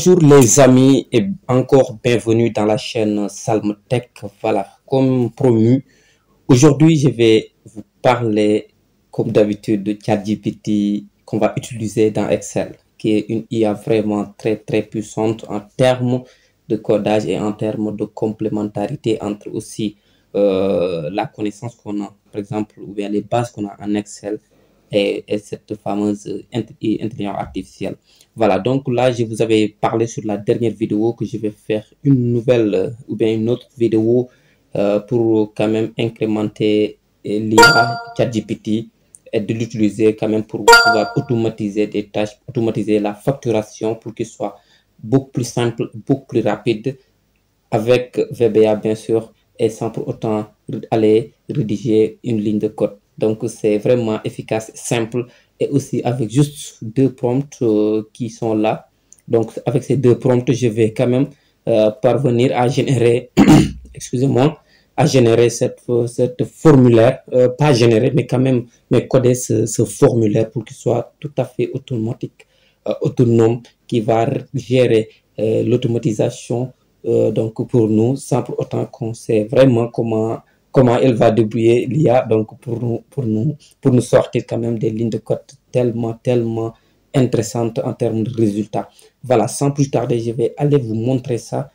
Bonjour les amis et encore bienvenue dans la chaîne Salm Tech. Voilà, comme promu, aujourd'hui je vais vous parler comme d'habitude de ChatGPT qu'on va utiliser dans Excel, qui est une IA vraiment très puissante en termes de codage et en termes de complémentarité entre aussi la connaissance qu'on a, par exemple, ou bien les bases qu'on a en Excel et cette fameuse intelligence artificielle. Voilà, donc là, je vous avais parlé sur la dernière vidéo que je vais faire une nouvelle ou bien une autre vidéo pour quand même incrémenter l'IA ChatGPT et de l'utiliser quand même pour pouvoir automatiser des tâches, automatiser la facturation pour qu'il soit beaucoup plus simple, beaucoup plus rapide avec VBA bien sûr et sans pour autant aller rédiger une ligne de code. Donc c'est vraiment efficace, simple et aussi avec juste deux prompts qui sont là. Donc avec ces deux prompts, je vais quand même parvenir à générer, excusez-moi, à générer cette formulaire, pas générer, mais quand même mais coder ce formulaire pour qu'il soit tout à fait automatique, autonome, qui va gérer l'automatisation donc pour nous, sans pour autant qu'on sait vraiment comment elle va débrouiller l'IA, donc pour nous sortir quand même des lignes de code tellement intéressantes en termes de résultats. Voilà, sans plus tarder, je vais aller vous montrer ça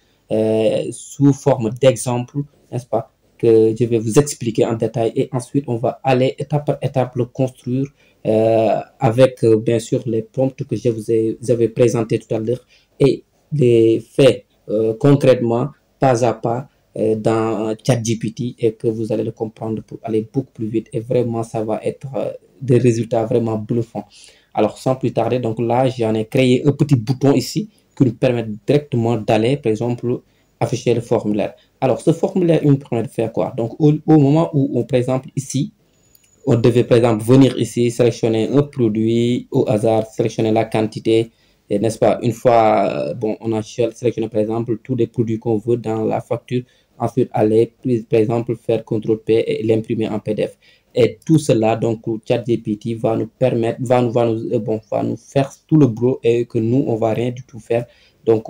sous forme d'exemple, n'est-ce pas, que je vais vous expliquer en détail et ensuite on va aller étape par étape le construire avec bien sûr les prompts que je vous avais présentés tout à l'heure et les faits concrètement, pas à pas, dans ChatGPT et que vous allez le comprendre pour aller beaucoup plus vite et vraiment ça va être des résultats vraiment bluffants. Alors sans plus tarder, donc là j'en ai créé un petit bouton ici qui nous permet directement d'aller par exemple afficher le formulaire. Alors ce formulaire il nous permet de faire quoi? Donc au moment où par exemple ici on devait par exemple venir ici sélectionner un produit au hasard, sélectionner la quantité, n'est-ce pas, une fois bon on a sélectionné par exemple tous les produits qu'on veut dans la facture, ensuite aller par exemple faire CTRL P et l'imprimer en PDF et tout cela donc ChatGPT va nous permettre va nous faire tout le boulot et que nous on va rien du tout faire, donc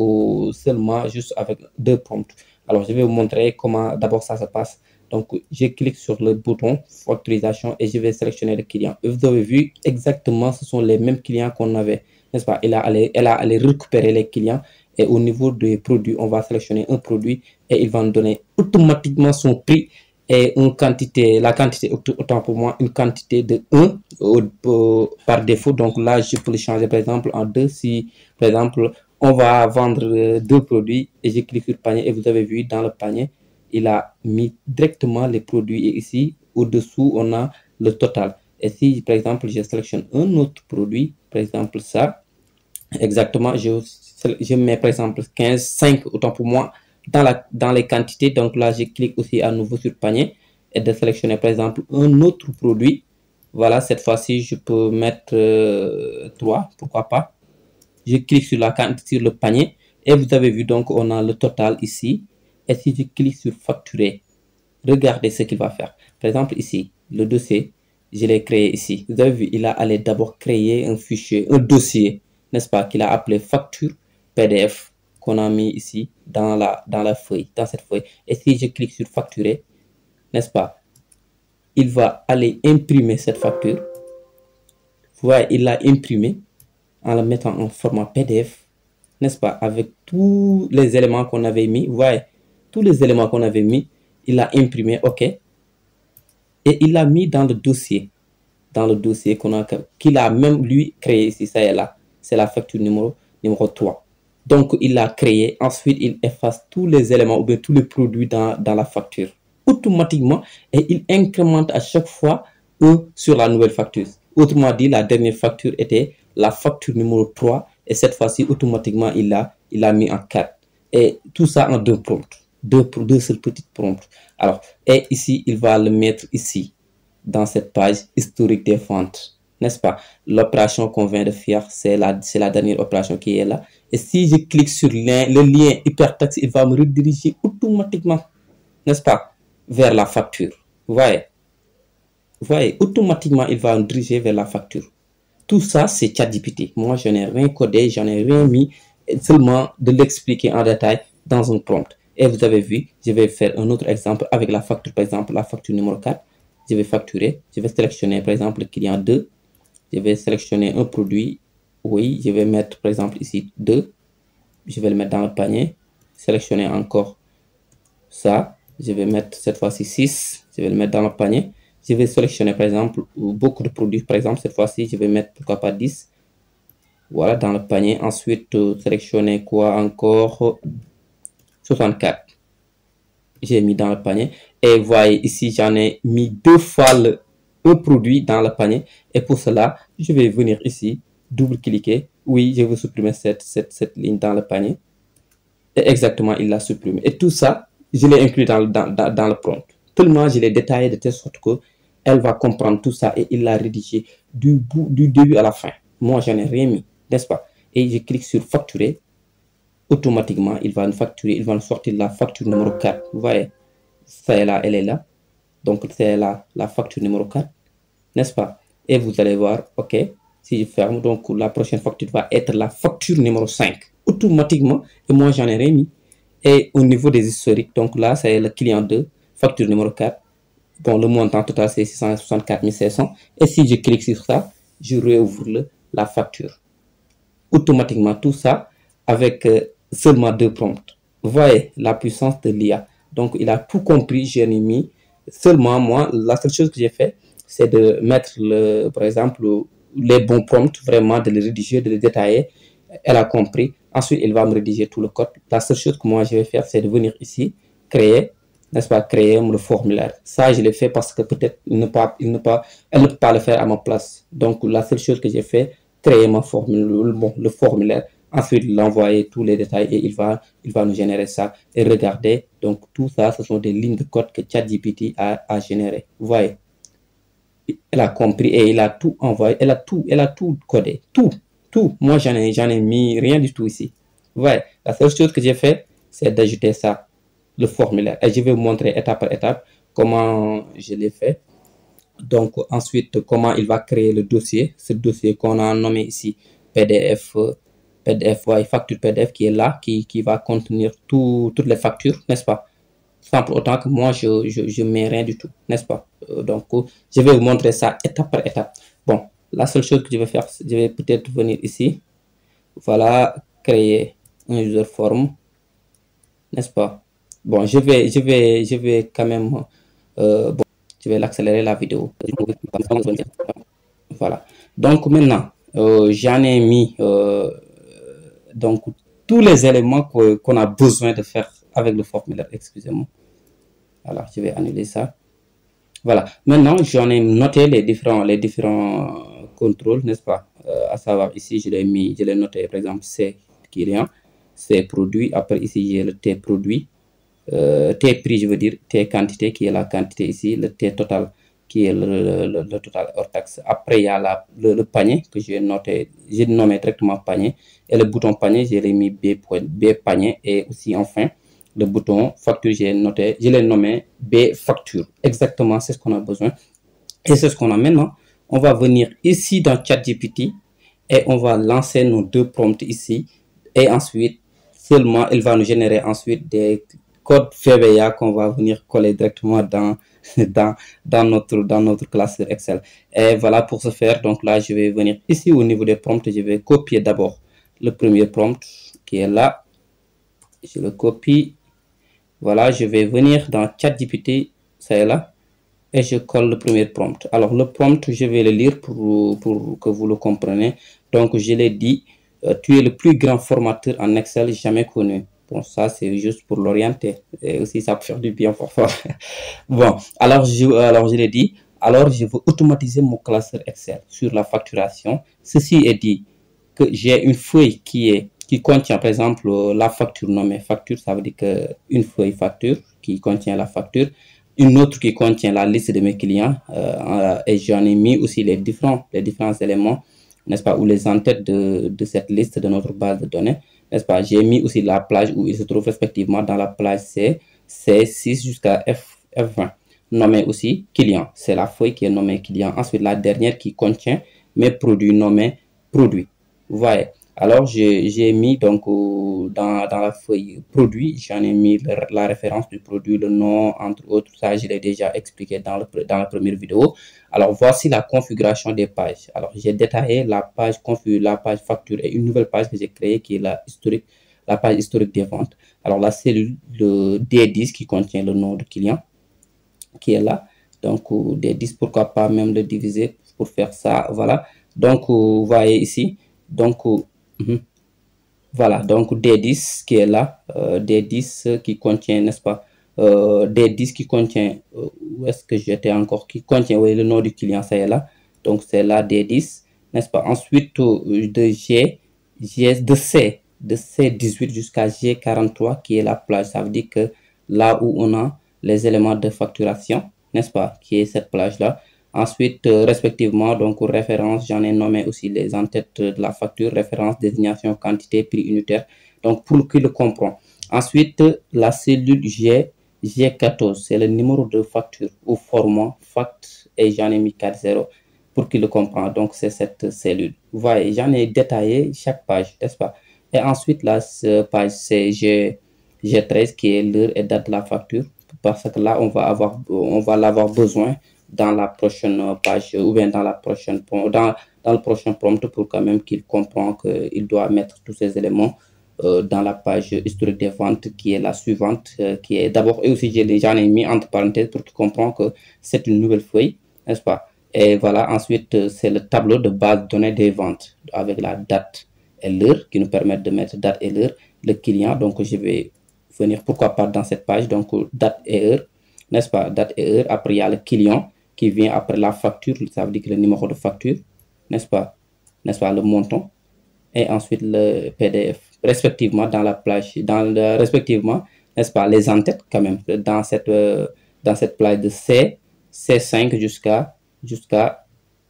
seulement juste avec deux prompts. Alors je vais vous montrer comment d'abord ça se passe. Donc, je clique sur le bouton facturisation et je vais sélectionner le client. Et vous avez vu exactement, ce sont les mêmes clients qu'on avait, n'est-ce pas? Elle a allé récupérer les clients et au niveau des produits, on va sélectionner un produit et il va nous donner automatiquement son prix et une quantité, la quantité, autant pour moi, une quantité de 1 par défaut. Donc là, je peux le changer par exemple en 2 si, par exemple, on va vendre 2 produits et je clique sur panier et vous avez vu dans le panier, il a mis directement les produits et ici au-dessous on a le total. Et si par exemple je sélectionne un autre produit, par exemple ça, exactement, je mets par exemple 5 autant pour moi dans les quantités. Donc là je clique aussi à nouveau sur panier et de sélectionner par exemple un autre produit. Voilà, cette fois-ci je peux mettre 3, pourquoi pas. Je clique sur sur le panier et vous avez vu donc on a le total ici. Et si je clique sur facturer, regardez ce qu'il va faire. Par exemple ici, le dossier, je l'ai créé ici. Vous avez vu, il a allé d'abord créer un fichier, un dossier, n'est-ce pas, qu'il a appelé facture PDF, qu'on a mis ici dans la feuille, dans cette feuille. Et si je clique sur facturer, n'est-ce pas, il va aller imprimer cette facture. Vous voyez, il l'a imprimé en la mettant en format PDF, n'est-ce pas, avec tous les éléments qu'on avait mis. Vous voyez, tous les éléments qu'on avait mis, il a imprimé, ok, et il l'a mis dans le dossier qu'il a même lui créé ici, ça est là, c'est la facture numéro 3. Donc il l'a créé, ensuite il efface tous les éléments ou bien tous les produits dans la facture automatiquement et il incrémente à chaque fois sur la nouvelle facture. Autrement dit, la dernière facture était la facture numéro 3 et cette fois-ci automatiquement il l'a mis en 4 et tout ça en deux prompts. Deux seules petites prompts. Alors, et ici, il va le mettre ici, dans cette page historique des ventes, n'est-ce pas? L'opération qu'on vient de faire, c'est la dernière opération qui est là. Et si je clique sur le lien hypertexte, il va me rediriger automatiquement, n'est-ce pas, vers la facture. Vous voyez, automatiquement, il va me diriger vers la facture. Tout ça, c'est ChatGPT. Moi, je n'ai rien codé, je n'ai rien mis. seulement de l'expliquer en détail dans un prompt. Et vous avez vu, je vais faire un autre exemple avec la facture, par exemple, la facture numéro 4. Je vais facturer, je vais sélectionner par exemple le client 2. Je vais sélectionner un produit. Oui, je vais mettre par exemple ici 2. Je vais le mettre dans le panier. Sélectionner encore ça. Je vais mettre cette fois-ci 6. Je vais le mettre dans le panier. Je vais sélectionner par exemple beaucoup de produits. Par exemple, cette fois-ci, je vais mettre pourquoi pas 10. Voilà, dans le panier. Ensuite, sélectionner quoi encore? 64. J'ai mis dans le panier. Et voyez ici, j'en ai mis 2 fois un produit dans le panier. Et pour cela, je vais venir ici, double-cliquer. Oui, je veux supprimer cette ligne dans le panier. Et exactement, il l'a supprimé. Et tout ça, je l'ai inclus dans le prompt. Tellement je l'ai détaillé de telle sorte que elle va comprendre tout ça et il l'a rédigé du début à la fin. Moi, j'en ai rien mis, n'est-ce pas? Et je clique sur facturer. Automatiquement, il va nous facturer, il va nous sortir la facture numéro 4. Vous voyez, ça est là, elle est là. Donc, c'est là la facture numéro 4, n'est-ce pas? Et vous allez voir, OK, si je ferme, donc la prochaine facture va être la facture numéro 5. Automatiquement, et moi, j'en ai rien mis. Et au niveau des historiques, donc là, c'est le client 2, facture numéro 4. Bon, le montant total, c'est 664 500. Et si je clique sur ça, je réouvre la facture. Automatiquement, tout ça avec seulement 2 prompts. Vous voyez la puissance de l'IA. Donc, il a tout compris, j'ai mis. Seulement, moi, la seule chose que j'ai fait, c'est de mettre, par exemple, les bons prompts, vraiment, de les rédiger, de les détailler. Elle a compris. Ensuite, elle va me rédiger tout le code. La seule chose que moi, je vais faire, c'est de venir ici, créer, n'est-ce pas, créer le formulaire. Ça, je l'ai fait parce que peut-être elle ne peut pas le faire à ma place. Donc, la seule chose que j'ai fait, créer ma formule, le formulaire. Ensuite, l'envoyer tous les détails et il va nous générer ça. Et regardez, donc tout ça, ce sont des lignes de code que ChatGPT a généré. Vous voyez, elle a compris et il a tout envoyé, elle a tout codé, tout. Moi, j'en ai mis rien du tout ici. Vous voyez, la seule chose que j'ai fait, c'est d'ajouter ça, le formulaire. Et je vais vous montrer étape par étape comment je l'ai fait. Donc, ensuite, comment il va créer le dossier. Ce dossier qu'on a nommé ici PDF, facture PDF qui est là, qui va contenir toutes les factures, n'est-ce pas? Sans pour autant que moi, je mets rien du tout, n'est-ce pas? Donc, je vais vous montrer ça étape par étape. Bon, la seule chose que je vais faire, je vais peut-être venir ici. Voilà, créer un user form, n'est-ce pas? Bon, je vais quand même, bon, je vais l'accélérer la vidéo. Voilà. Donc maintenant, j'en ai mis donc tous les éléments qu'on a besoin de faire avec le formulaire. Excusez-moi. Alors, je vais annuler ça. Voilà. Maintenant, j'en ai noté les différents contrôles, n'est-ce pas? À savoir, ici, je l'ai noté, par exemple, C client, C produit. Après, ici, j'ai le T produit. T prix, je veux dire, T quantité, qui est la quantité ici, le T total, qui est le total hors taxe. Après, il y a le panier que j'ai noté, j'ai nommé directement panier. Et le bouton panier, j'ai mis B panier. Et aussi, enfin, le bouton facture, je l'ai nommé B facture. Exactement, c'est ce qu'on a besoin. Et c'est ce qu'on a maintenant. On va venir ici dans ChatGPT et on va lancer nos 2 prompts ici. Et ensuite, seulement, il va nous générer ensuite des codes VBA qu'on va venir coller directement dans notre classeur Excel. Et voilà, pour ce faire, donc là, je vais venir ici au niveau des prompts. Je vais copier d'abord le premier prompt qui est là. Je le copie. Voilà, je vais venir dans ChatGPT, c'est là. Et je colle le premier prompt. Alors, le prompt, je vais le lire pour que vous le compreniez. Donc, je l'ai dit, tu es le plus grand formateur en Excel jamais connu. Bon, ça, c'est juste pour l'orienter. Et aussi, ça peut faire du bien parfois. Bon, alors je l'ai dit. Alors, je veux automatiser mon classeur Excel sur la facturation. Ceci est dit que j'ai une feuille qui contient, par exemple, la facture nommée facture. Ça veut dire qu'une feuille facture qui contient la facture. Une autre qui contient la liste de mes clients et j'en ai mis aussi les différents éléments, n'est-ce pas, ou les en-têtes de cette liste de notre base de données, n'est-ce pas. J'ai mis aussi la plage où ils se trouvent respectivement dans la plage C6 jusqu'à F20. Nommé aussi client, c'est la feuille qui est nommée client. Ensuite, la dernière qui contient mes produits nommés produits. Vous voyez. Alors, j'ai mis donc dans la feuille produit, j'en ai mis la référence du produit, le nom, entre autres. Ça, je l'ai déjà expliqué dans la première vidéo. Alors, voici la configuration des pages. Alors, j'ai détaillé la page facture et une nouvelle page que j'ai créée qui est la page historique des ventes. Alors, la cellule le D10 qui contient le nom du client qui est là. Donc, D10, pourquoi pas même le diviser pour faire ça. Voilà. Donc, vous voyez ici. Donc, voilà, donc D10 qui est là, D10 qui contient, n'est-ce pas, D10 qui contient, où est-ce que j'étais encore, qui contient, oui, le nom du client, ça est là, donc c'est là D10, n'est-ce pas. Ensuite, de C18 jusqu'à G43 qui est la plage, ça veut dire que là où on a les éléments de facturation, n'est-ce pas, qui est cette plage-là. Ensuite, respectivement, donc référence, j'en ai nommé aussi les en-têtes de la facture, référence, désignation, quantité, prix unitaire. Donc, pour qu'il le comprend. Ensuite, la cellule G14, c'est le numéro de facture au format fact et j'en ai mis 40 pour qu'il le comprend. Donc, c'est cette cellule. Vous voyez, j'en ai détaillé chaque page, n'est-ce pas? Et ensuite, la page, c'est G13 qui est l'heure et date de la facture parce que là, on va l'avoir besoin dans la prochaine page ou bien dans le prochain prompt pour quand même qu'il comprend qu'il doit mettre tous ces éléments dans la page historique des ventes qui est la suivante, qui est d'abord, et aussi j'en ai mis entre parenthèses pour qu'il comprenne que c'est une nouvelle feuille, n'est-ce pas? Et voilà, ensuite c'est le tableau de base de données des ventes avec la date et l'heure qui nous permettent de mettre date et l'heure, le client, donc je vais venir pourquoi pas dans cette page, donc date et heure, n'est-ce pas? Date et heure, après il y a le client qui vient après la facture, ça veut dire que le numéro de facture, n'est-ce pas, le montant, et ensuite le PDF, respectivement dans la plage, respectivement, n'est-ce pas, les en-têtes quand même, dans cette plage de C5 jusqu'à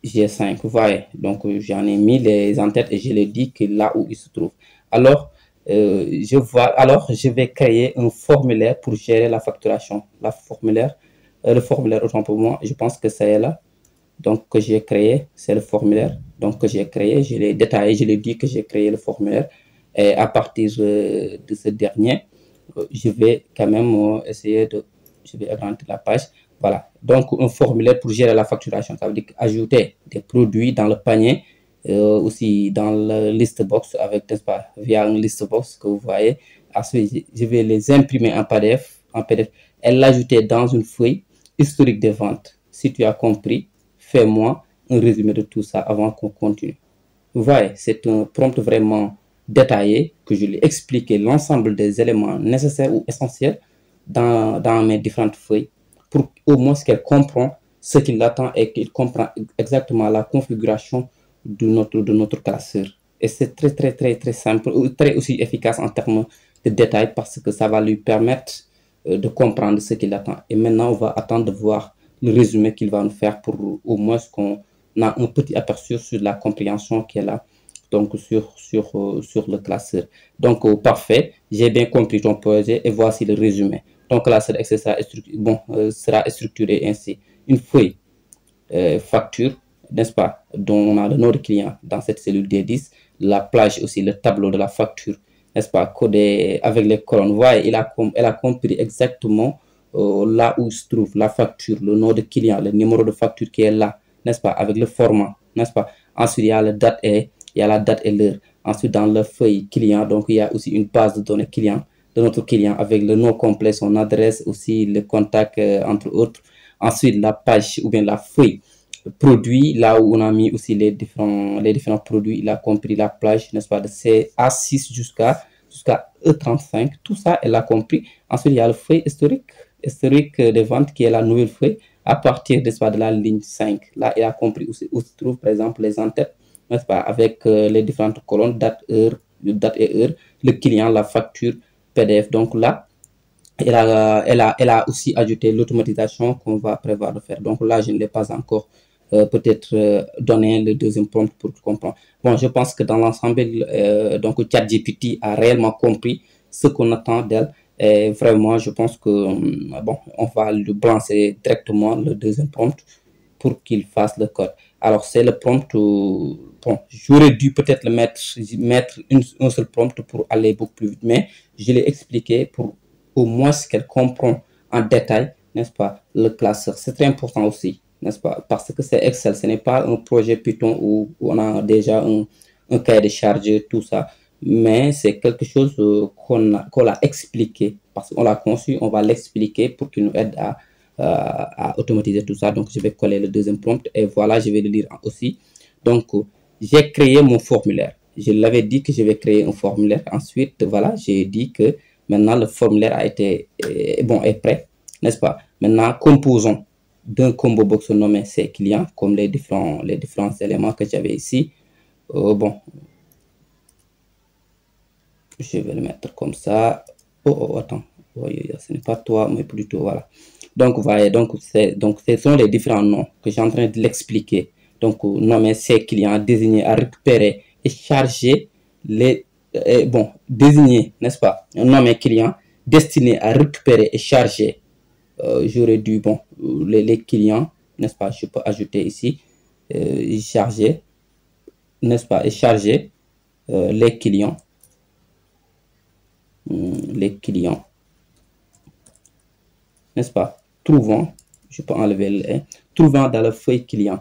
G5, vous voyez, donc j'en ai mis les en-têtes et je l'ai dit que là où il se trouve. Alors, je vais créer un formulaire pour gérer la facturation, le formulaire, autant pour moi, je pense que c'est là. Donc, que j'ai créé, c'est le formulaire. Donc, que j'ai créé, je l'ai détaillé, je l'ai dit que j'ai créé le formulaire. Et à partir de ce dernier, je vais quand même essayer je vais agrandir la page. Voilà. Donc, un formulaire pour gérer la facturation. Ça veut dire ajouter des produits dans le panier, aussi dans la liste box avec, n'est-ce pas, via une liste box que vous voyez. Ensuite, je vais les imprimer en PDF, et l'ajouter dans une feuille historique des ventes. Si tu as compris, fais-moi un résumé de tout ça avant qu'on continue. Vous voyez, c'est un prompt vraiment détaillé que je lui ai expliqué l'ensemble des éléments nécessaires ou essentiels dans mes différentes feuilles pour au moins qu'elle comprend ce qu'il attend et qu'il comprend exactement la configuration de notre classeur. Et c'est très simple, très aussi efficace en termes de détails parce que ça va lui permettre de comprendre ce qu'il attend. Et maintenant, on va attendre de voir le résumé qu'il va nous faire pour au moins qu'on a un petit aperçu sur la compréhension qui est là, donc sur le classeur. Donc, parfait, j'ai bien compris ton projet et voici le résumé. Ton classeur Excel sera structuré ainsi. Une feuille facture, n'est-ce pas, dont on a le nom de client dans cette cellule D10, la plage aussi, le tableau de la facture, n'est-ce pas, codé avec les colonnes. Vous voyez, elle a compris exactement là où se trouve la facture, le nom de client, le numéro de facture qui est là, n'est-ce pas, avec le format, n'est-ce pas. Ensuite, il y a la date et l'heure. Ensuite, dans la feuille client, donc il y a aussi une base de données client de notre client avec le nom complet, son adresse, aussi le contact, entre autres. Ensuite, la page ou bien la feuille produit, là où on a mis aussi les différents produits, il a compris la plage, n'est-ce pas, de A6 jusqu'à E35, tout ça, elle a compris. Ensuite, il y a le feuille historique des ventes qui est la nouvelle feuille à partir, n'est-ce pas, de la ligne 5. Là, il a compris où se trouvent, par exemple, les en-têtes, n'est-ce pas, avec les différentes colonnes, date et heure, le client, la facture, PDF. Donc là, elle a aussi ajouté l'automatisation qu'on va prévoir de faire. Donc là, je ne l'ai pas encore peut-être donné le deuxième prompt pour comprendre. Bon, je pense que dans l'ensemble, donc ChatGPT a réellement compris ce qu'on attend d'elle. Et vraiment, je pense que bon, on va lui balancer directement le deuxième prompt pour qu'il fasse le code. Alors, c'est le prompt. Bon, j'aurais dû peut-être le mettre un seul prompt pour aller beaucoup plus vite, mais je l'ai expliqué pour au moins qu'elle comprend en détail, n'est-ce pas, le classeur. C'est très important aussi, n'est-ce pas, parce que c'est Excel, ce n'est pas un projet Python où on a déjà un cahier de charge, tout ça, mais c'est quelque chose qu'on a expliqué, parce qu'on l'a conçu, on va l'expliquer pour qu'il nous aide à automatiser tout ça. Donc, je vais coller le deuxième prompt et voilà, je vais le lire aussi. Donc, j'ai créé mon formulaire. Je l'avais dit que je vais créer un formulaire. Ensuite, voilà, j'ai dit que maintenant le formulaire a été est prêt, n'est-ce pas? Maintenant, composons d'un combo box nommé ces clients, comme les différents éléments que j'avais ici. Bon, je vais le mettre comme ça. Oh, attends, ce n'est pas toi, mais plutôt voilà. Donc, voilà, donc ce sont les différents noms que j'ai en train de l'expliquer. Donc, nommer ces clients, désigner à récupérer et charger les désigner, n'est-ce pas, un nom client destiné à récupérer et charger. J'aurais dû, bon, les clients, n'est-ce pas, je peux ajouter ici, charger, n'est-ce pas, et charger les clients, n'est-ce pas, trouvant, je peux enlever le trouvant dans la feuille client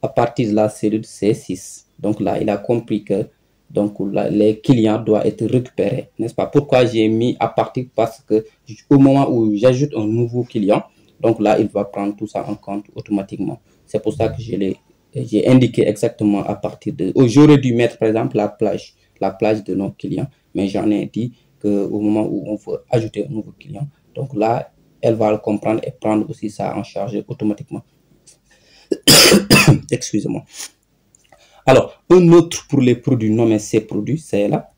à partir de la cellule C6. Donc là, il a compris que donc là, les clients doivent être récupérés, n'est-ce pas? Pourquoi j'ai mis à partir? Parce que au moment où j'ajoute un nouveau client, donc là, il va prendre tout ça en compte automatiquement. C'est pour ça que j'ai indiqué exactement à partir de... J'aurais dû mettre, par exemple, la plage de nos clients, mais j'en ai dit qu'au moment où on veut ajouter un nouveau client, donc là, elle va le comprendre et prendre aussi ça en charge automatiquement. Excusez-moi. Alors, un autre pour les produits nommés ces produits, c'est là,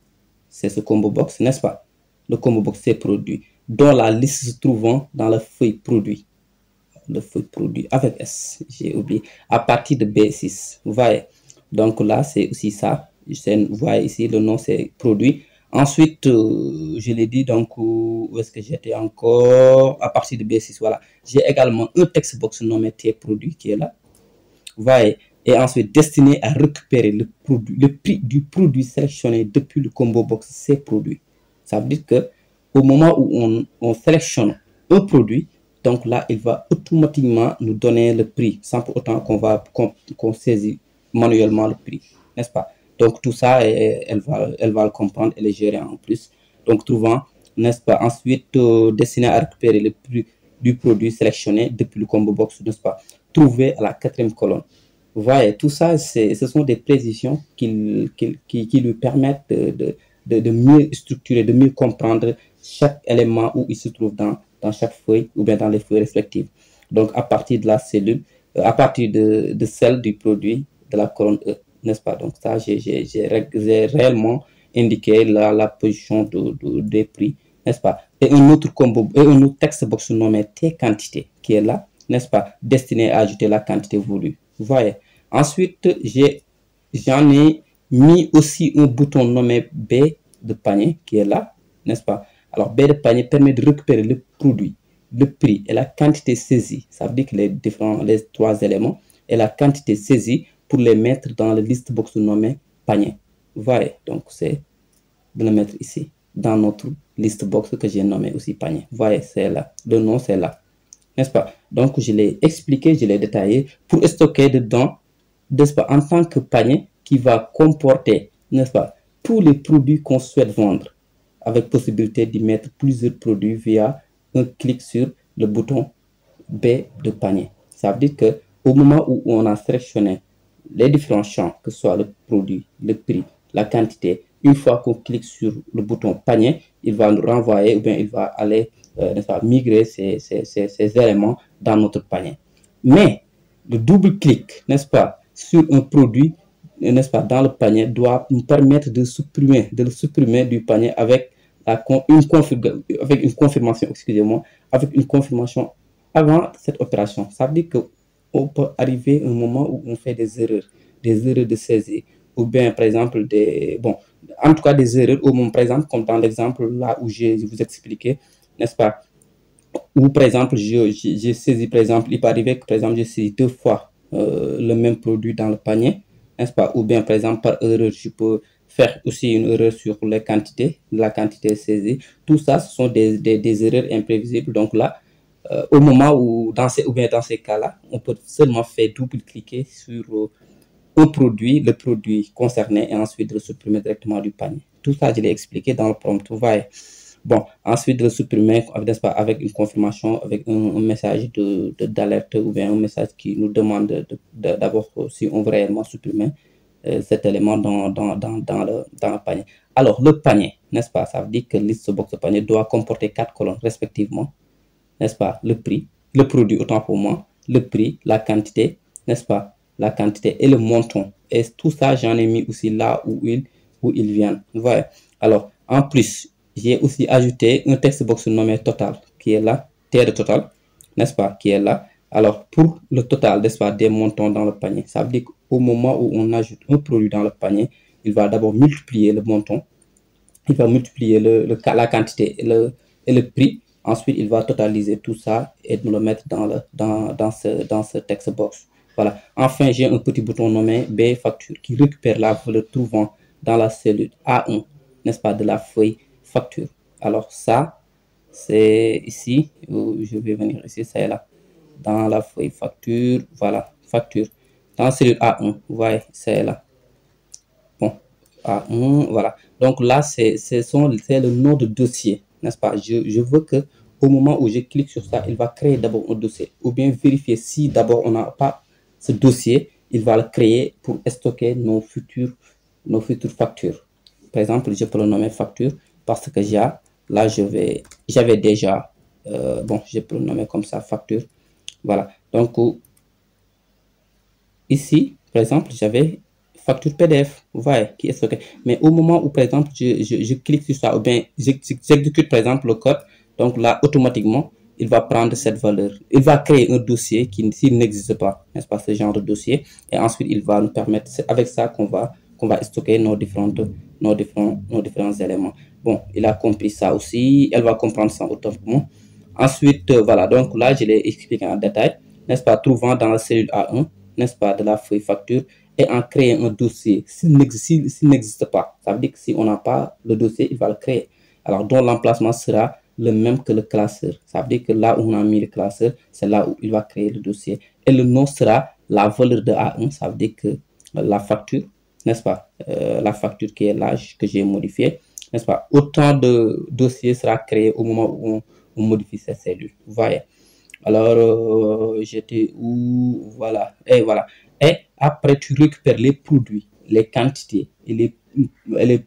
c'est ce combo box, n'est-ce pas? Le combo box ces produits, dont la liste se trouvant dans la feuille produit. Le feuille produit avec S, j'ai oublié, à partir de B6. Vous voyez? Donc là, c'est aussi ça. Vous voyez ici, le nom c'est produit. Ensuite, je l'ai dit, donc, où est-ce que j'étais encore? À partir de B6, voilà. J'ai également un texte box nommé T produit qui est là. Vous voyez? Et ensuite destiné à récupérer le prix du produit sélectionné depuis le combo box C produit. Ça veut dire que au moment où on sélectionne un produit, donc là, il va automatiquement nous donner le prix sans pour autant qu'on saisit manuellement le prix, n'est-ce pas? Donc tout ça, elle va le comprendre et le gérer en plus. Donc trouvant, n'est-ce pas? Ensuite, destiné à récupérer le prix du produit sélectionné depuis le combo box, n'est-ce pas? Trouver à la 4e colonne. Vous voyez, tout ça, ce sont des précisions qui lui permettent de mieux structurer, de mieux comprendre chaque élément où il se trouve dans chaque feuille ou bien dans les feuilles respectives. Donc, à partir de la cellule, à partir de celle du produit de la colonne E, n'est-ce pas? Donc, ça, j'ai réellement indiqué la position des prix, n'est-ce pas? Et un autre combo, et un autre texte box nommé T quantité qui est là, n'est-ce pas? Destiné à ajouter la quantité voulue. Vous voyez? Ensuite, j'en ai mis aussi un bouton nommé B de panier qui est là, n'est-ce pas? Alors, B de panier permet de récupérer le produit, le prix et la quantité saisie. Ça veut dire que les 3 éléments et la quantité saisie pour les mettre dans la liste box nommée panier. Vous voyez? Donc, c'est de le mettre ici, dans notre liste box que j'ai nommé aussi panier. Vous voyez? C'est là. Le nom, c'est là. N'est-ce pas? Donc, je l'ai expliqué, je l'ai détaillé pour stocker dedans, n'est-ce pas, en tant que panier qui va comporter, n'est-ce pas, tous les produits qu'on souhaite vendre, avec possibilité d'y mettre plusieurs produits via un clic sur le bouton B de panier. Ça veut dire que au moment où on a sélectionné les différents champs, que ce soit le produit, le prix, la quantité, une fois qu'on clique sur le bouton panier, il va nous renvoyer ou bien il va aller migrer ces éléments dans notre panier. Mais le double clic, n'est-ce pas, sur un produit, n'est-ce pas, dans le panier doit nous permettre de le supprimer du panier avec une confirmation, excusez-moi, avec une confirmation avant cette opération. Ça veut dire qu'on peut arriver à un moment où on fait des erreurs de saisie, ou bien par exemple en tout cas des erreurs, par exemple comme dans l'exemple là où je vous expliqué, n'est-ce pas, ou par exemple j'ai saisi, par exemple, il peut arriver que par exemple j'ai saisi 2 fois le même produit dans le panier, n'est-ce pas? Ou bien, par exemple, par erreur, je peux faire aussi une erreur sur les quantités, la quantité saisie. Tout ça, ce sont des erreurs imprévisibles. Donc là, au moment où, ou bien dans ces cas-là, on peut seulement faire double-cliquer sur un produit, le produit concerné, et ensuite le supprimer directement du panier. Tout ça, je l'ai expliqué dans le prompt. Vous voyez. Bon, ensuite de le supprimer, n'est-ce pas, avec une confirmation, avec un message d'alerte ou bien un message qui nous demande d'abord si on veut réellement supprimer cet élément dans le panier. Alors, le panier, n'est-ce pas, ça veut dire que liste box panier doit comporter 4 colonnes respectivement, n'est-ce pas, le prix, le produit autant pour moi, le prix, la quantité, n'est-ce pas, la quantité et le montant. Et tout ça, j'en ai mis aussi là où ils viennent. Vous voyez. Alors, en plus, j'ai aussi ajouté un texte box nommé total qui est là, T de total, n'est-ce pas, qui est là. Alors, pour le total, n'est-ce pas, des montants dans le panier, ça veut dire qu'au moment où on ajoute un produit dans le panier, il va d'abord multiplier le montant, il va multiplier la quantité et le prix. Ensuite, il va totaliser tout ça et nous le mettre dans ce text box. Voilà. Enfin, j'ai un petit bouton nommé B facture qui récupère la valeur trouvant dans la cellule A1, n'est-ce pas, de la feuille facture. Alors ça, c'est ici, je vais venir ici, c'est là, dans la feuille facture, voilà, facture, dans la cellule A1, vous voyez, c'est là. Bon, A1, voilà. Donc là, c'est le nom de dossier, n'est-ce pas? Je veux que au moment où je clique sur ça, il va créer d'abord un dossier, ou bien vérifier si d'abord on n'a pas ce dossier, il va le créer pour stocker nos futures factures. Par exemple, je peux le nommer facture parce que là, j'avais déjà, bon, je peux le nommer comme ça, facture. Voilà. Donc, ici, par exemple, j'avais facture PDF, vous voyez, qui est stocké. Mais au moment où, par exemple, je clique sur ça, ou bien j'exécute, par exemple, le code, donc là, automatiquement, il va prendre cette valeur. Il va créer un dossier qui, s'il n'existe pas, n'est-ce pas, ce genre de dossier. Et ensuite, il va nous permettre, c'est avec ça qu'on va stocker nos différents éléments. Bon, il a compris ça aussi. Elle va comprendre ça automatiquement. Ensuite, voilà, donc là, je l'ai expliqué en détail, n'est-ce pas, trouvant dans la cellule A1, n'est-ce pas, de la feuille facture, et en créer un dossier. S'il n'existe pas, ça veut dire que si on n'a pas le dossier, il va le créer. Alors, dont l'emplacement sera le même que le classeur. Ça veut dire que là où on a mis le classeur, c'est là où il va créer le dossier. Et le nom sera la valeur de A1, ça veut dire que la facture, n'est-ce pas, la facture qui est là, que j'ai modifiée, n'est-ce pas, autant de dossiers sera créé au moment où on modifie ces cellules. Vous voyez. Alors, j'étais où? Voilà. Et voilà. Et après, tu récupères les produits, les quantités et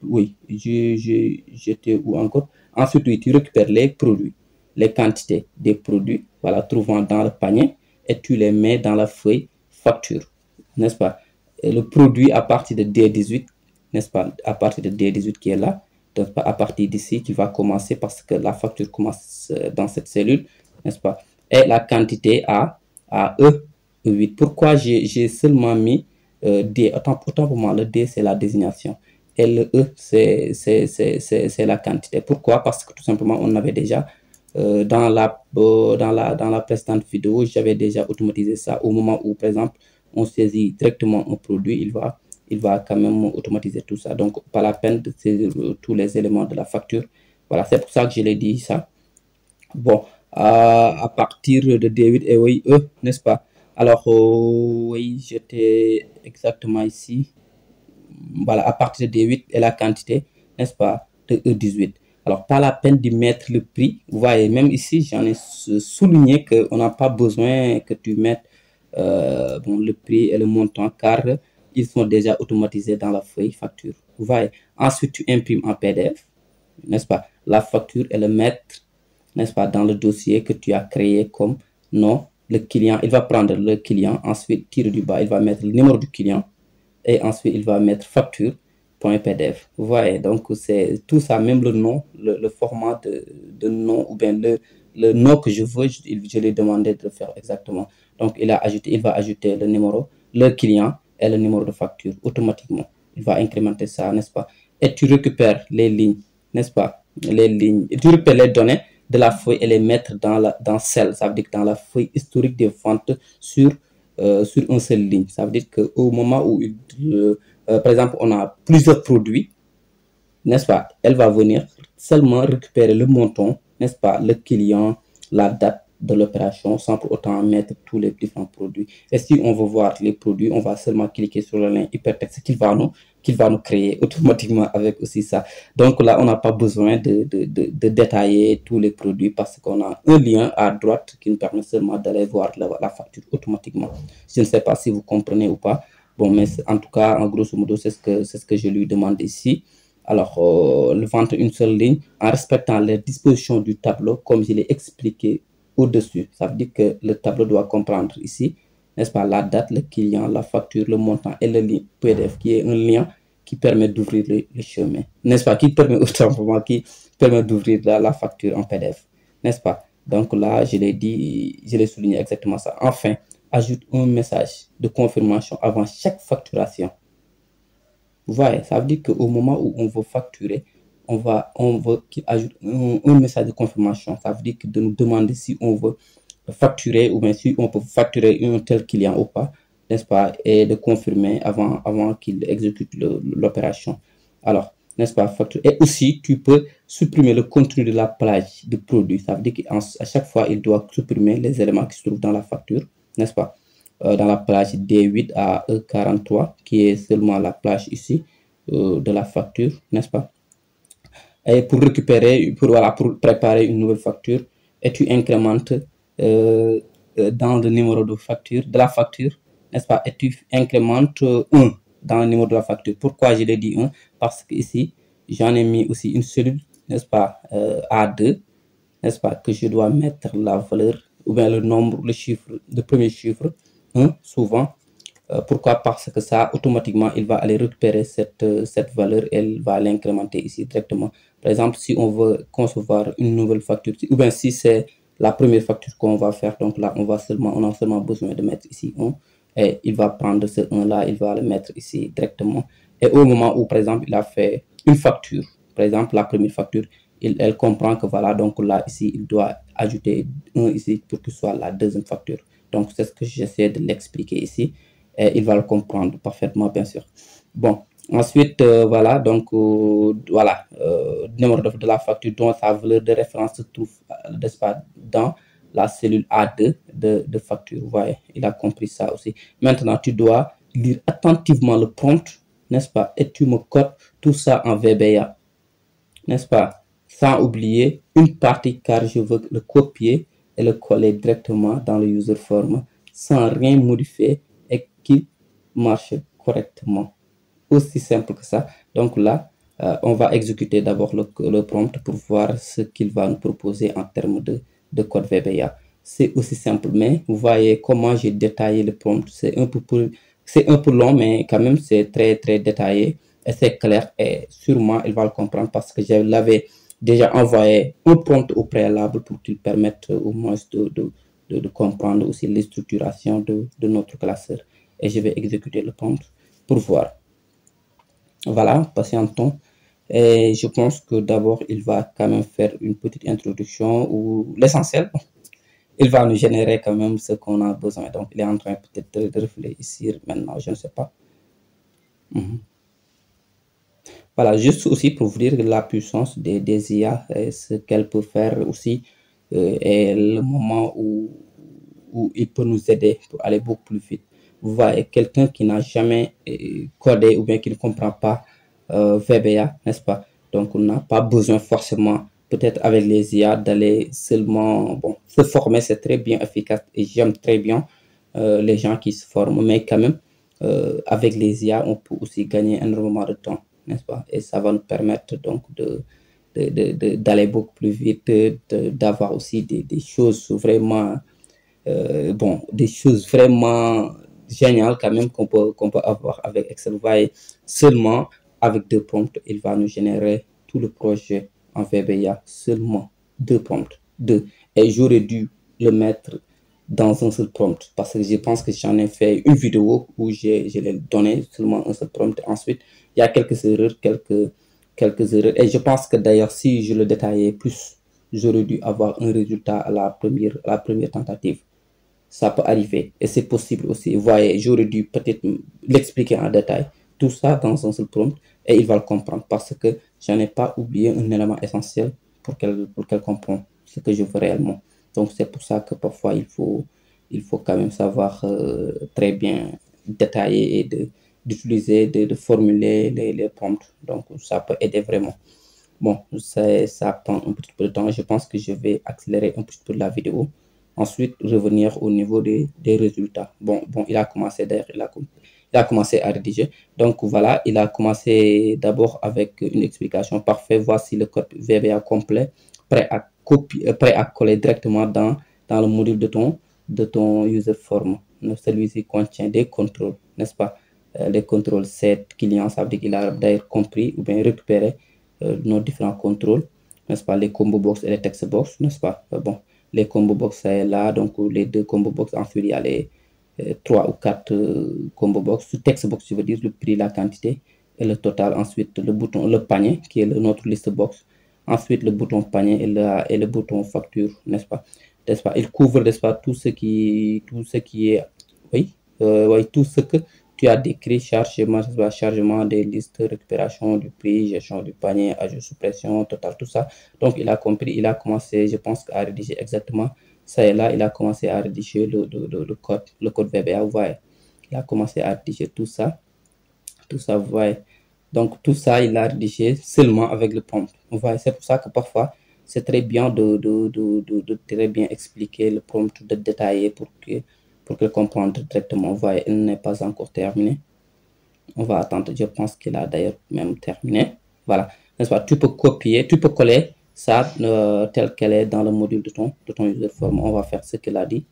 oui, j'étais où encore? Ensuite, oui, tu récupères les produits, les quantités des produits, voilà, trouvant dans le panier, et tu les mets dans la feuille facture, n'est-ce pas? Et le produit à partir de D18, n'est-ce pas? À partir de D18 qui est là, donc à partir d'ici, qui va commencer parce que la facture commence dans cette cellule, n'est-ce pas? Et la quantité à E8. Pourquoi j'ai seulement mis D? Autant pour moi, le D, c'est la désignation. Et le E, c'est la quantité. Pourquoi? Parce que tout simplement, on avait déjà, dans la précédente vidéo, j'avais déjà automatisé ça au moment où, par exemple, on saisit directement un produit, il va quand même automatiser tout ça. Donc, pas la peine de saisir tous les éléments de la facture. Voilà, c'est pour ça que je l'ai dit ça. Bon, à partir de D8 et oui, E, n'est-ce pas? Alors, oui, j'étais exactement ici. Voilà, à partir de D8 et la quantité, n'est-ce pas, de E18. Alors, pas la peine de mettre le prix. Vous voyez, même ici, j'en ai souligné qu'on n'a pas besoin que tu mettes bon, le prix et le montant car ils sont déjà automatisés dans la feuille facture. Vous voyez. Ensuite, tu imprimes en PDF, n'est-ce pas, la facture et le mettre, n'est-ce pas, dans le dossier que tu as créé comme nom. Le client, il va prendre le client, ensuite, tirer du bas, il va mettre le numéro du client et ensuite, il va mettre facture.pdf. Vous voyez, donc c'est tout ça, même le nom, le format de nom ou bien le nom que je veux, je lui ai demandé de le faire exactement. Donc, il va ajouter le numéro, le client et le numéro de facture automatiquement. Il va incrémenter ça, n'est-ce pas? Et tu récupères les lignes, n'est-ce pas? Les lignes, tu récupères les données de la feuille et les mettre dans celle, ça veut dire dans la feuille historique des ventes sur sur une seule ligne. Ça veut dire qu'au moment où, par exemple, on a plusieurs produits, n'est-ce pas, elle va venir seulement récupérer le montant, n'est-ce pas, le client, la date de l'opération, sans pour autant mettre tous les différents produits. Et si on veut voir les produits, on va seulement cliquer sur le lien hypertexte qu'il va nous créer automatiquement avec aussi ça. Donc là, on n'a pas besoin de détailler tous les produits parce qu'on a un lien à droite qui nous permet seulement d'aller voir la facture automatiquement. Je ne sais pas si vous comprenez ou pas. Bon, mais en tout cas, en grosso modo, c'est ce que je lui demande ici. Alors, le vendre une seule ligne en respectant les dispositions du tableau, comme je l'ai expliqué au-dessus. Ça veut dire que le tableau doit comprendre ici, n'est-ce pas, la date, le client, la facture, le montant et le lien PDF, qui est un lien qui permet d'ouvrir le chemin, n'est-ce pas, qui permet autant pour moi, qui permet d'ouvrir la facture en PDF, n'est-ce pas. Donc là, je l'ai dit, je l'ai souligné exactement ça. Enfin, ajoute un message de confirmation avant chaque facturation. Vous voyez, ça veut dire qu'au moment où on veut facturer, on veut qu'il ajoute un message de confirmation. Ça veut dire que de nous demander si on veut facturer ou bien si on peut facturer un tel client ou pas, n'est-ce pas, et de confirmer avant qu'il exécute l'opération. Alors, n'est-ce pas, facturer. Et aussi, tu peux supprimer le contenu de la plage de produit. Ça veut dire qu'à chaque fois, il doit supprimer les éléments qui se trouvent dans la facture, n'est-ce pas, dans la plage D8 à E43, qui est seulement la plage ici de la facture, n'est-ce pas. Et pour récupérer, pour préparer une nouvelle facture, et tu incrémentes dans le numéro de facture, de la facture, n'est-ce pas, et tu incrémentes 1 dans le numéro de la facture. Pourquoi je l'ai dit 1? Parce que ici, j'en ai mis aussi une cellule, n'est-ce pas, A2, n'est-ce pas, que je dois mettre la valeur, ou bien le nombre, le chiffre, le premier chiffre, 1, souvent. Pourquoi? Parce que ça, automatiquement, il va aller récupérer cette valeur et elle va l'incrémenter ici directement. Par exemple, si on veut concevoir une nouvelle facture, ou bien si c'est la première facture qu'on va faire, donc là, on a seulement besoin de mettre ici 1, et il va prendre ce 1 là, il va le mettre ici directement. Et au moment où, par exemple, il a fait une facture, par exemple, la première facture, elle comprend que voilà, donc là, ici, il doit ajouter 1 ici pour que ce soit la deuxième facture. Donc, c'est ce que j'essaie de l'expliquer ici. Et il va le comprendre parfaitement, bien sûr. Bon, ensuite, voilà, donc, voilà, numéro de la facture dont sa valeur de référence se trouve, n'est-ce pas, dans la cellule A2 de facture. Vous voyez, il a compris ça aussi. Maintenant, tu dois lire attentivement le prompt, n'est-ce pas, et tu me codes tout ça en VBA, n'est-ce pas, sans oublier une partie car je veux le copier et le coller directement dans le user form sans rien modifier et qui marche correctement. Aussi simple que ça. Donc là, on va exécuter d'abord le prompt pour voir ce qu'il va nous proposer en termes de code VBA. C'est aussi simple, mais vous voyez comment j'ai détaillé le prompt. C'est un peu long, mais quand même, c'est très, très détaillé et c'est clair. Et sûrement, il va le comprendre parce que je l'avais déjà envoyé un prompt au préalable pour qu'il permette au moins de comprendre aussi les structurations de notre classeur. Et je vais exécuter le prompt pour voir. Voilà, patientons. Et je pense que d'abord, il va quand même faire une petite introduction ou l'essentiel. Il va nous générer quand même ce qu'on a besoin. Donc, il est en train peut-être de réfléchir maintenant, je ne sais pas. Voilà, juste aussi pour vous dire la puissance des IA, et ce qu'elle peut faire aussi, et le moment où il peut nous aider pour aller beaucoup plus vite. Vous voyez, quelqu'un qui n'a jamais codé ou bien qui ne comprend pas VBA, n'est-ce pas? Donc, on n'a pas besoin forcément, peut-être avec les IA, d'aller seulement, bon, se former, c'est très bien efficace et j'aime très bien les gens qui se forment, mais quand même, avec les IA, on peut aussi gagner énormément de temps, n'est-ce pas? Et ça va nous permettre donc d'aller beaucoup plus vite, d'avoir aussi des choses vraiment, bon, des choses vraiment géniales quand même qu'on peut avoir avec Excel. Vous voyez, seulement avec 2 prompts, il va nous générer tout le projet en VBA, seulement 2 prompts, 2. Et j'aurais dû le mettre dans un seul prompt parce que je pense que j'en ai fait une vidéo où je l'ai donné seulement un seul prompt. Ensuite, il y a quelques erreurs, quelques erreurs. Et je pense que d'ailleurs, si je le détaillais plus, j'aurais dû avoir un résultat à la première tentative. Ça peut arriver et c'est possible aussi. Vous voyez, j'aurais dû peut-être l'expliquer en détail, tout ça dans un seul prompt et il va le comprendre parce que je n'ai pas oublié un élément essentiel pour qu'elle comprenne ce que je veux réellement. Donc c'est pour ça que parfois il faut quand même savoir très bien détailler et d'utiliser, de formuler les prompts. Donc ça peut aider vraiment. Bon, ça prend un petit peu de temps. Je pense que je vais accélérer un petit peu la vidéo. Ensuite, revenir au niveau des résultats. Bon, il a commencé d'ailleurs, il a commencé à rédiger. Donc voilà, il a commencé d'abord avec une explication. Parfait, voici le code VBA complet, prêt à copier, prêt à coller directement dans le module de ton user form. Celui-ci contient des contrôles, n'est-ce pas? Les contrôles set client, ça veut dire qu'il a d'ailleurs compris ou bien récupéré nos différents contrôles, n'est-ce pas, les combo box et les text box, n'est-ce pas? Bon, les combo box, c'est là, donc les deux combo box, ensuite il y a les 3 ou 4 combo box. Text box, je veux dire le prix, la quantité et le total. Ensuite, le bouton, le panier, qui est notre liste box. Ensuite, le bouton panier et le bouton facture, n'est-ce pas? N'est-ce pas? Il couvre, n'est-ce pas, tout ce qui est, oui, oui, tout ce que tu as décrit, chargement des listes, récupération du prix, gestion du panier, ajout, suppression, total, tout ça. Donc, il a compris, il a commencé, je pense, à rédiger exactement ça et là, il a commencé à rédiger le code VBA, vous voyez. Il a commencé à rédiger tout ça, vous voyez. Donc, tout ça, il a rédigé seulement avec le prompt. Vous voyez, c'est pour ça que parfois, c'est très bien de très bien expliquer le prompt, de détailler pour que comprendre directement. Vous voyez, il n'est pas encore terminé. On va attendre, je pense qu'il a d'ailleurs même terminé. Voilà, n'est-ce pas? Tu peux copier, tu peux coller ça tel qu'elle est dans le module de ton user form. On va faire ce qu'il a dit.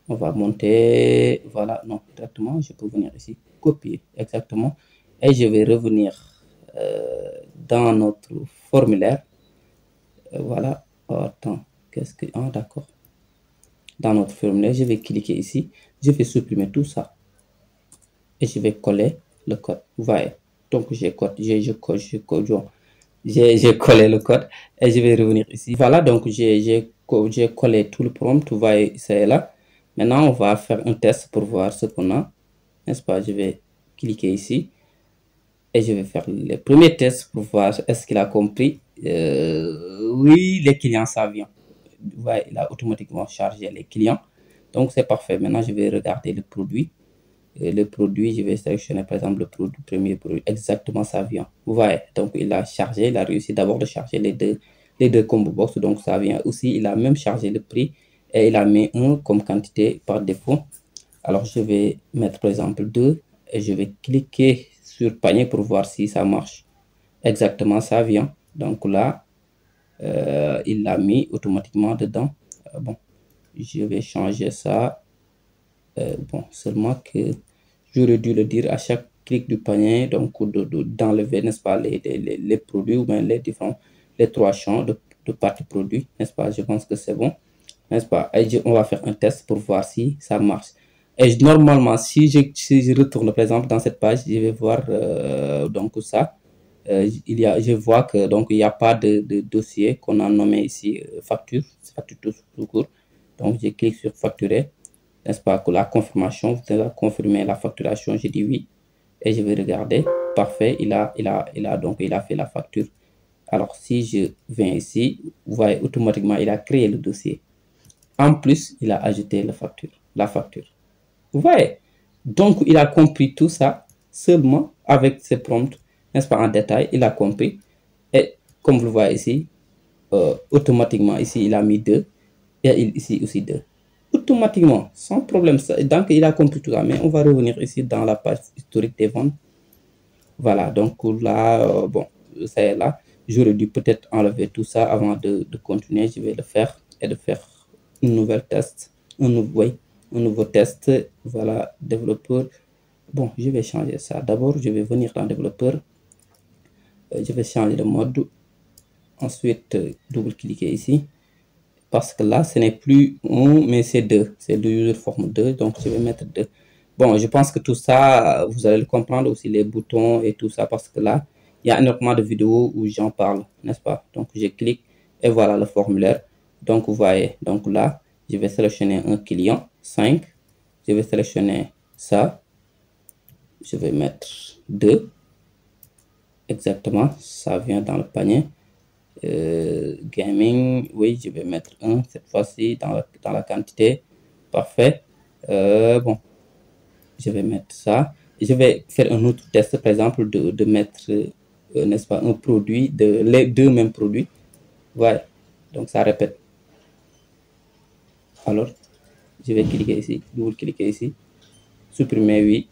On va monter, voilà, non, directement, je peux venir ici, copier, exactement. Et je vais revenir dans notre formulaire. Voilà, attends, qu'est-ce que, ah, d'accord. Dans notre formulaire, je vais cliquer ici, je vais supprimer tout ça. Et je vais coller le code. Vous voyez, donc j'ai collé le code et je vais revenir ici. Voilà, donc j'ai collé tout le prompt. Vous voyez, c'est là. Maintenant, on va faire un test pour voir ce qu'on a, n'est-ce pas? Je vais cliquer ici et je vais faire les premiers tests pour voir est-ce qu'il a compris. Oui, les clients, ça vient. Vous voyez, il a automatiquement chargé les clients. Donc, c'est parfait. Maintenant, je vais regarder le produit. Et le produit, je vais sélectionner par exemple le premier produit, exactement ça vient. Vous voyez, donc il a chargé, il a réussi d'abord de charger les deux combo box, donc ça vient aussi. Il a même chargé le prix et il a mis 1 comme quantité par défaut. Alors je vais mettre par exemple 2 et je vais cliquer sur panier pour voir si ça marche. Exactement ça vient. Donc là, il l'a mis automatiquement dedans. Bon, je vais changer ça. Bon, seulement que j'aurais dû le dire à chaque clic du panier, donc d'enlever, n'est-ce pas, les produits ou bien les 3 champs de partie produit, n'est-ce pas? Je pense que c'est bon, n'est-ce pas? Et on va faire un test pour voir si ça marche. Et normalement, si je retourne par exemple dans cette page, je vais voir donc ça. Je vois que donc il n'y a pas de dossier qu'on a nommé ici facture tout court. Donc je clique sur facturer, n'est-ce pas, que la confirmation, vous devez confirmer la facturation, je dis oui, et je vais regarder, parfait, il a fait la facture. Alors, si je viens ici, vous voyez, automatiquement, il a créé le dossier. En plus, il a ajouté la facture. Vous voyez, donc il a compris tout ça seulement avec ses prompts, n'est-ce pas, en détail, il a compris. Et comme vous le voyez ici, automatiquement, ici, il a mis 2, et ici aussi 2. Automatiquement, sans problème. Donc, il a compris tout ça. Mais on va revenir ici dans la page historique des ventes. Voilà, donc là, bon, c'est là. J'aurais dû peut-être enlever tout ça avant de continuer. Je vais le faire et de faire une nouvelle test. Un nouveau test. Voilà, développeur. Bon, je vais changer ça. D'abord, je vais venir dans développeur. Je vais changer de mode. Ensuite, double-cliquer ici. Parce que là, ce n'est plus 1, mais c'est 2. C'est le user form 2, donc je vais mettre 2. Bon, je pense que tout ça, vous allez le comprendre aussi, les boutons et tout ça, parce que là, il y a énormément de vidéos où j'en parle, n'est-ce pas? Donc, je clique et voilà le formulaire. Donc, vous voyez, donc là, Je vais sélectionner un client, 5. Je vais sélectionner ça. Je vais mettre 2. Exactement, ça vient dans le panier. Gaming, oui, je vais mettre 1 cette fois-ci dans la quantité. Parfait. Bon, je vais mettre ça. Je vais faire un autre test, par exemple, de mettre, n'est-ce pas, un produit, les deux mêmes produits. Voilà, donc ça répète. Alors, je vais cliquer ici, double-cliquer ici, supprimer, oui,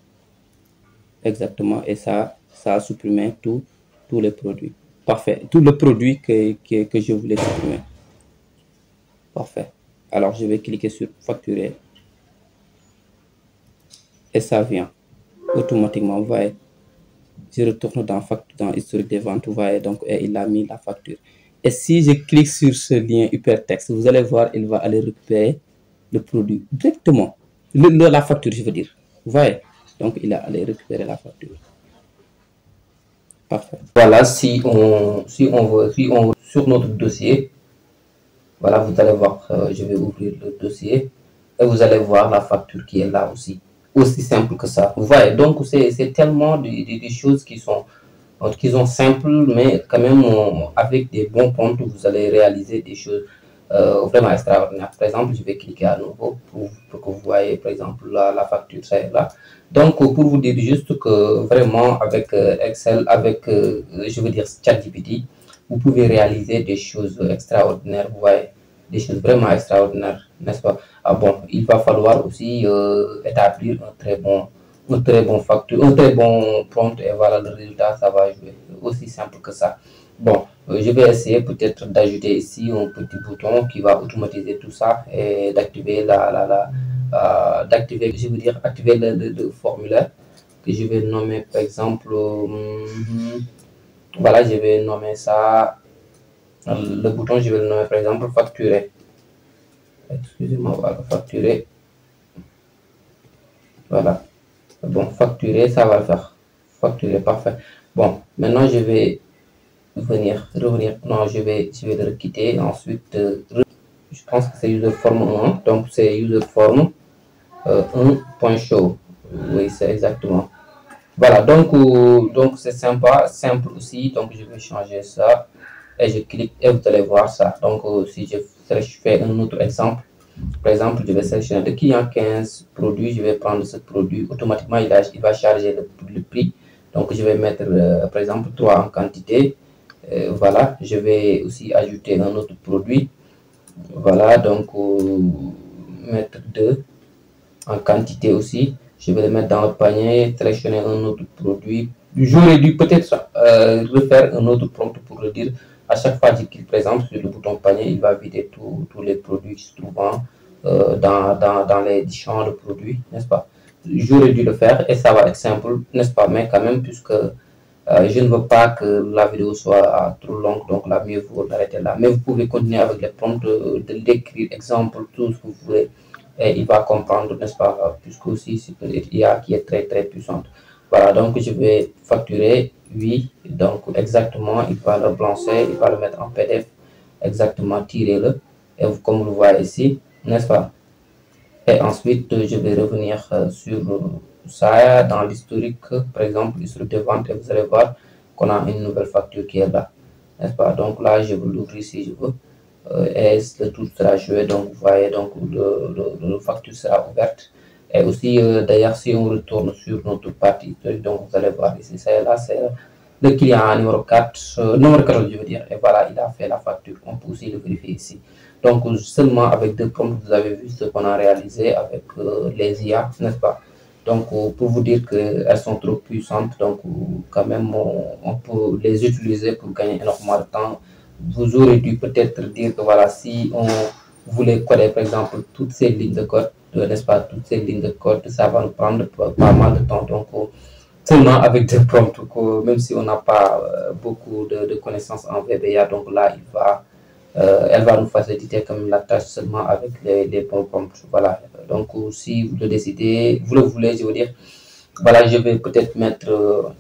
exactement, et ça a supprimé tous les produits. Parfait, tout le produit que je voulais supprimer. Parfait. Alors, je vais cliquer sur facturer et ça vient automatiquement. Vous voyez, je retourne dans historique des ventes, vous voyez, donc il a mis la facture. Et si je clique sur ce lien hypertexte, vous allez voir, il va aller récupérer le produit directement, la facture, je veux dire. Vous voyez, donc il a allé récupérer la facture. Parfait. Voilà, si on veut sur notre dossier, voilà, vous allez voir, je vais ouvrir le dossier et vous allez voir la facture qui est là aussi. Aussi simple que ça. Vous voyez, donc c'est tellement des choses qui sont simples, mais quand même avec des bons comptes, vous allez réaliser des choses vraiment extraordinaires. Par exemple, je vais cliquer à nouveau pour que vous voyez, par exemple, la facture, ça est là. Donc, pour vous dire juste que vraiment, avec Excel, avec, je veux dire, ChatGPT, vous pouvez réaliser des choses extraordinaires, vous voyez, des choses vraiment extraordinaires, n'est-ce pas? Ah bon, il va falloir aussi établir un très bon facture, un très bon prompt, et voilà, le résultat, ça va jouer. Aussi simple que ça. Bon, je vais essayer peut-être d'ajouter ici un petit bouton qui va automatiser tout ça et d'activer d'activer, je veux dire, activer le formulaire que je vais nommer, par exemple, voilà, je vais nommer ça, le bouton, je vais le nommer, par exemple, facturer. Excusez-moi, voilà, facturer. Voilà. Bon, facturer, ça va le faire. Facturer, parfait. Bon, maintenant je vais revenir. Non, je vais le quitter. Ensuite, je pense que c'est user form 1. Donc, c'est user form 1.show. Oui, c'est exactement. Voilà, donc c'est simple aussi. Donc, je vais changer ça et je clique et vous allez voir ça. Donc, si je fais un autre exemple, par exemple, je vais sélectionner le client 15 produits, je vais prendre ce produit, automatiquement il va charger le prix. Donc je vais mettre par exemple 3 en quantité. Voilà, je vais aussi ajouter un autre produit. Voilà, donc mettre 2 en quantité aussi. Je vais le mettre dans le panier, sélectionner un autre produit. J'aurais dû peut-être refaire un autre prompt pour le dire. À chaque fois que je clique par exemple sur le bouton panier, il va vider tous les produits qui se trouvent dans les champs de produits, n'est-ce pas? J'aurais dû le faire et ça va être simple, n'est-ce pas? Mais quand même, puisque je ne veux pas que la vidéo soit trop longue, donc la mieux vaut l'arrêter là. Mais vous pouvez continuer avec les prompts, de l'écrire, exemple, tout ce que vous voulez. Et il va comprendre, n'est-ce pas? Puisque aussi c'est une IA qui est très très puissante. Voilà, donc je vais facturer, oui, donc exactement, il va le blancher, il va le mettre en PDF, exactement, tirez-le, et comme vous le voyez ici, n'est-ce pas? Et ensuite, je vais revenir sur ça dans l'historique, par exemple, l'historique de vente, et vous allez voir qu'on a une nouvelle facture qui est là, n'est-ce pas? Donc là, je vais l'ouvrir si je veux, et le tout sera joué, donc vous voyez, donc le facture sera ouverte. Et aussi, d'ailleurs, si on retourne sur notre partie historique, donc vous allez voir ici, c'est là, c'est le client numéro 4, numéro 14, je veux dire, et voilà, il a fait la facture. On peut aussi le vérifier ici. Donc, seulement avec 2 prompts, vous avez vu ce qu'on a réalisé avec les IA, n'est-ce pas? Donc, pour vous dire qu'elles sont trop puissantes, donc quand même, on peut les utiliser pour gagner énormément de temps. Vous aurez dû peut-être dire que voilà, si on voulait coder, par exemple, toutes ces lignes de code, n'est-ce pas, toutes ces lignes de code, ça va nous prendre pas mal de temps. Donc, seulement avec des prompts, même si on n'a pas beaucoup de connaissances en VBA, donc là, elle va nous faciliter comme la tâche seulement avec les bons prompts. Voilà, donc si vous le décidez, vous le voulez, je veux dire, voilà, je vais peut-être mettre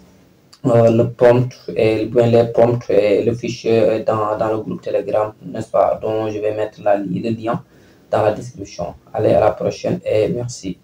le prompt et bien les prompts et le fichier dans le groupe Telegram, n'est-ce pas, dont je vais mettre le lien dans la description. Allez, à la prochaine et merci.